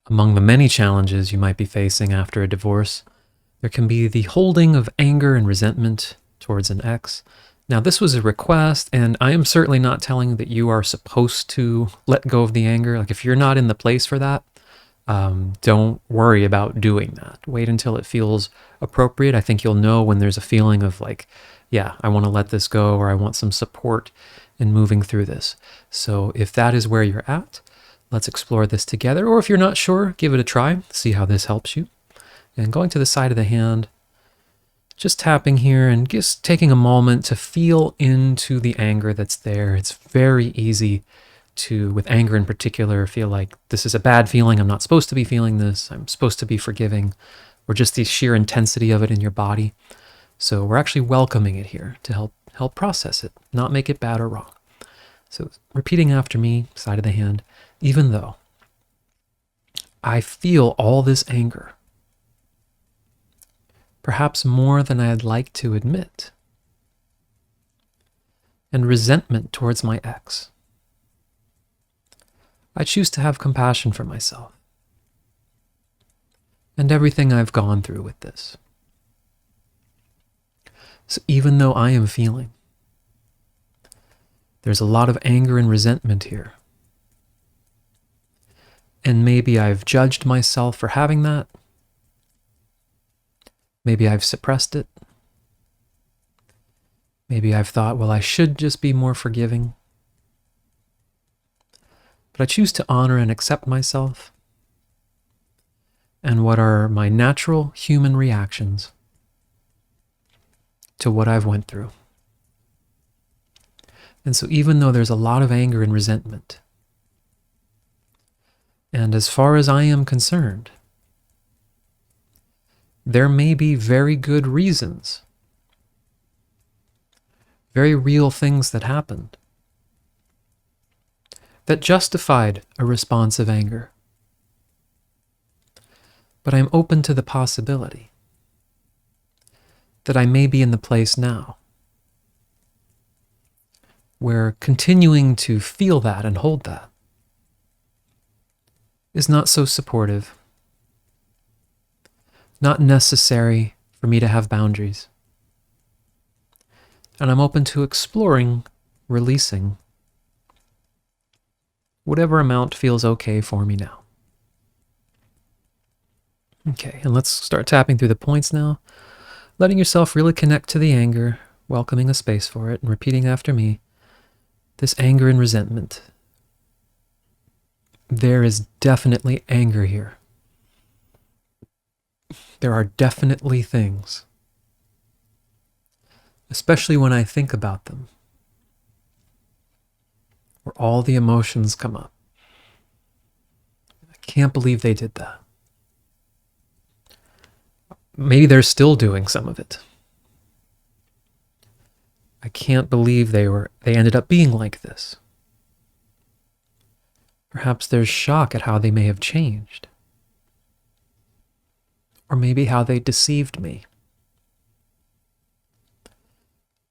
Among the many challenges you might be facing after a divorce, there can be the holding of anger and resentment towards an ex. Now, this was a request, and I am certainly not telling you that you are supposed to let go of the anger. Like, if you're not in the place for that, don't worry about doing that. Wait until it feels appropriate. I think you'll know when there's a feeling of like, yeah, I want to let this go, or I want some support in moving through this. So if that is where you're at, let's explore this together. Or if you're not sure, give it a try, see how this helps you. And going to the side of the hand, just tapping here and just taking a moment to feel into the anger that's there. It's very easy to, with anger in particular, feel like this is a bad feeling. I'm not supposed to be feeling this. I'm supposed to be forgiving, or just the sheer intensity of it in your body. So we're actually welcoming it here to help process it, not make it bad or wrong. So repeating after me, side of the hand, even though I feel all this anger, perhaps more than I'd like to admit, and resentment towards my ex, I choose to have compassion for myself and everything I've gone through with this. So even though I am feeling there's a lot of anger and resentment here, and maybe I've judged myself for having that, maybe I've suppressed it, maybe I've thought, well, I should just be more forgiving, but I choose to honor and accept myself and what are my natural human reactions to what I've went through. And so even though there's a lot of anger and resentment, and as far as I am concerned, there may be very good reasons, very real things that happened that justified a response of anger. But I'm open to the possibility that I may be in the place now where continuing to feel that and hold that is not so supportive, not necessary for me to have boundaries. And I'm open to exploring, releasing whatever amount feels okay for me now. Okay, and let's start tapping through the points now, letting yourself really connect to the anger, welcoming a space for it, and repeating after me, this anger and resentment. There is definitely anger here. There are definitely things, especially when I think about them, where all the emotions come up. I can't believe they did that. Maybe they're still doing some of it. I can't believe they ended up being like this. Perhaps there's shock at how they may have changed. Or maybe how they deceived me.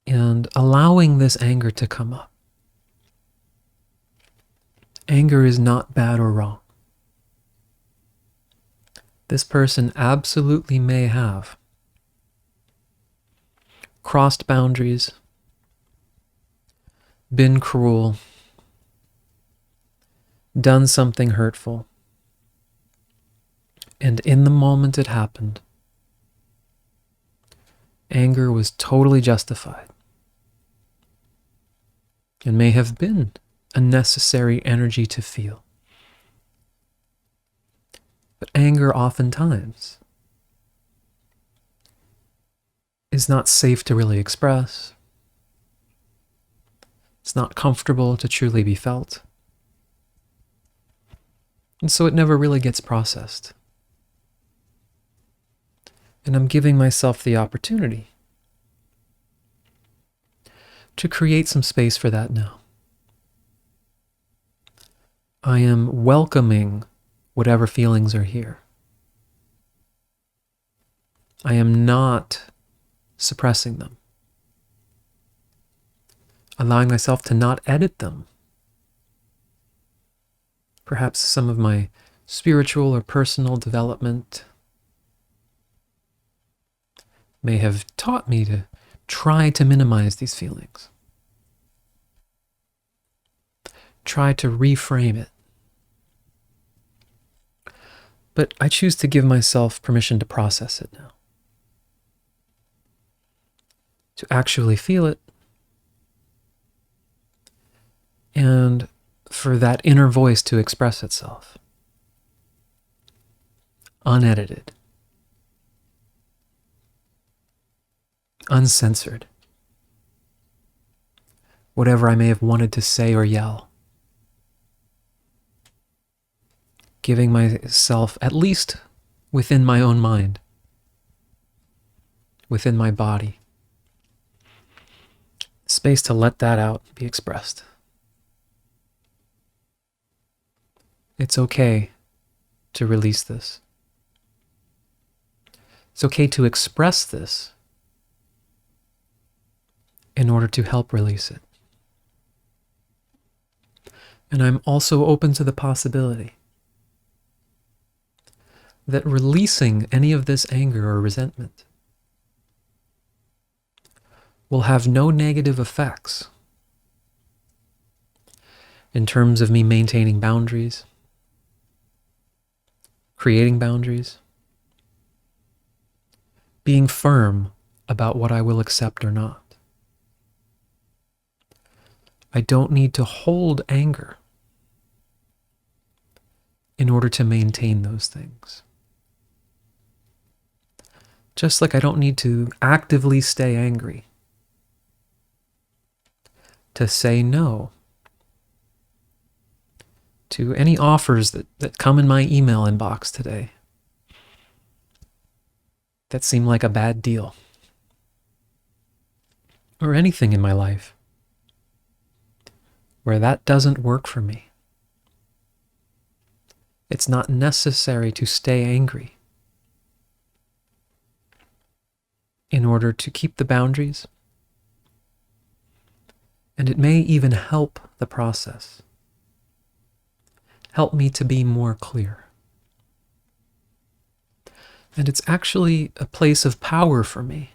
And allowing this anger to come up. Anger is not bad or wrong. This person absolutely may have crossed boundaries, been cruel, done something hurtful, and in the moment it happened, anger was totally justified and may have been a necessary energy to feel. But anger oftentimes is not safe to really express. It's not comfortable to truly be felt. And so it never really gets processed. And I'm giving myself the opportunity to create some space for that now. I am welcoming whatever feelings are here. I am not suppressing them. Allowing myself to not edit them. Perhaps some of my spiritual or personal development may have taught me to try to minimize these feelings. Try to reframe it. But I choose to give myself permission to process it now. To actually feel it. And for that inner voice to express itself. Unedited. Uncensored. Whatever I may have wanted to say or yell. Giving myself, at least within my own mind, within my body, space to let that out, be expressed. It's okay to release this. It's okay to express this in order to help release it. And I'm also open to the possibility that releasing any of this anger or resentment will have no negative effects in terms of me maintaining boundaries, creating boundaries, being firm about what I will accept or not. I don't need to hold anger in order to maintain those things. Just like I don't need to actively stay angry to say no to any offers that come in my email inbox today that seem like a bad deal, or anything in my life where that doesn't work for me. It's not necessary to stay angry in order to keep the boundaries, and it may even help the process. Help me to be more clear. And it's actually a place of power for me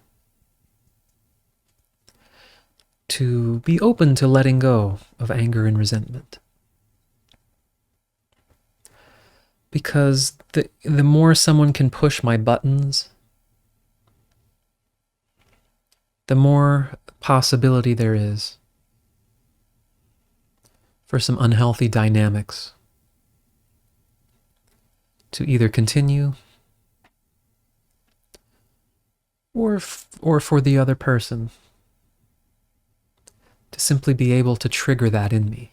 to be open to letting go of anger and resentment. Because the more someone can push my buttons, the more possibility there is for some unhealthy dynamics to either continue or for the other person to simply be able to trigger that in me.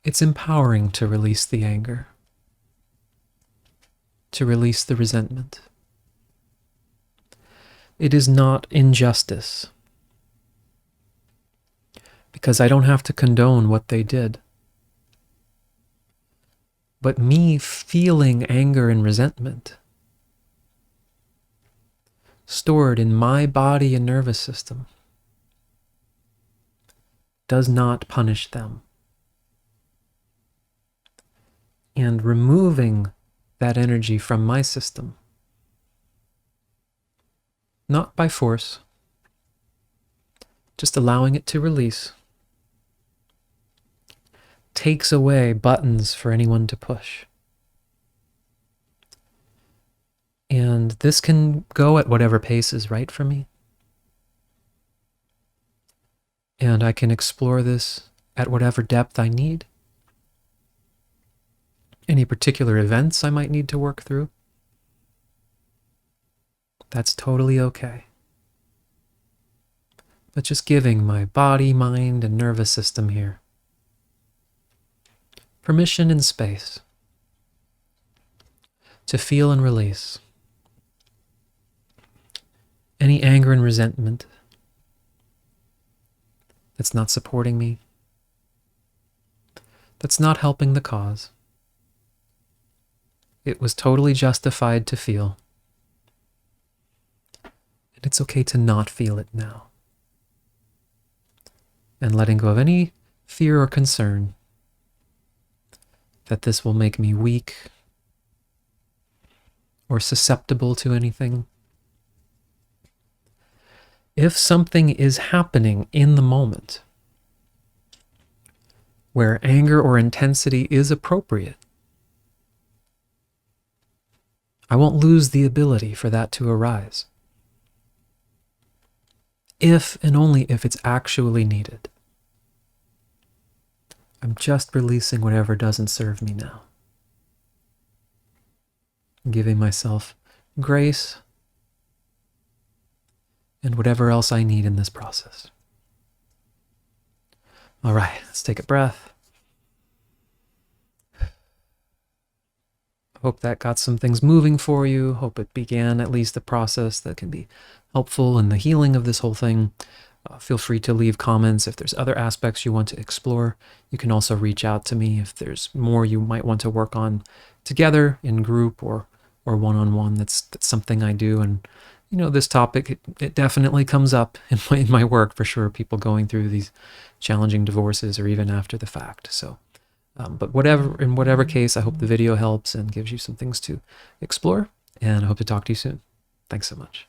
It's empowering to release the anger, to release the resentment. It is not injustice, because I don't have to condone what they did. But me feeling anger and resentment stored in my body and nervous system does not punish them. And removing that energy from my system, not by force, just allowing it to release, takes away buttons for anyone to push. And this can go at whatever pace is right for me. And I can explore this at whatever depth I need. Any particular events I might need to work through. That's totally okay. But just giving my body, mind, and nervous system here permission and space to feel and release any anger and resentment that's not supporting me, that's not helping the cause. It was totally justified to feel, and it's okay to not feel it now. And letting go of any fear or concern that this will make me weak or susceptible to anything. If something is happening in the moment where anger or intensity is appropriate, I won't lose the ability for that to arise. If and only if it's actually needed. I'm just releasing whatever doesn't serve me now. Giving myself grace and whatever else I need in this process. All right, let's take a breath. Hope that got some things moving for you. Hope it began at least a process that can be helpful in the healing of this whole thing. Feel free to leave comments if there's other aspects you want to explore. You can also reach out to me if there's more you might want to work on together in group or one-on-one. That's something I do. And you know, this topic, it definitely comes up in my work for sure. People going through these challenging divorces or even after the fact. So, but in whatever case, I hope the video helps and gives you some things to explore. And I hope to talk to you soon. Thanks so much.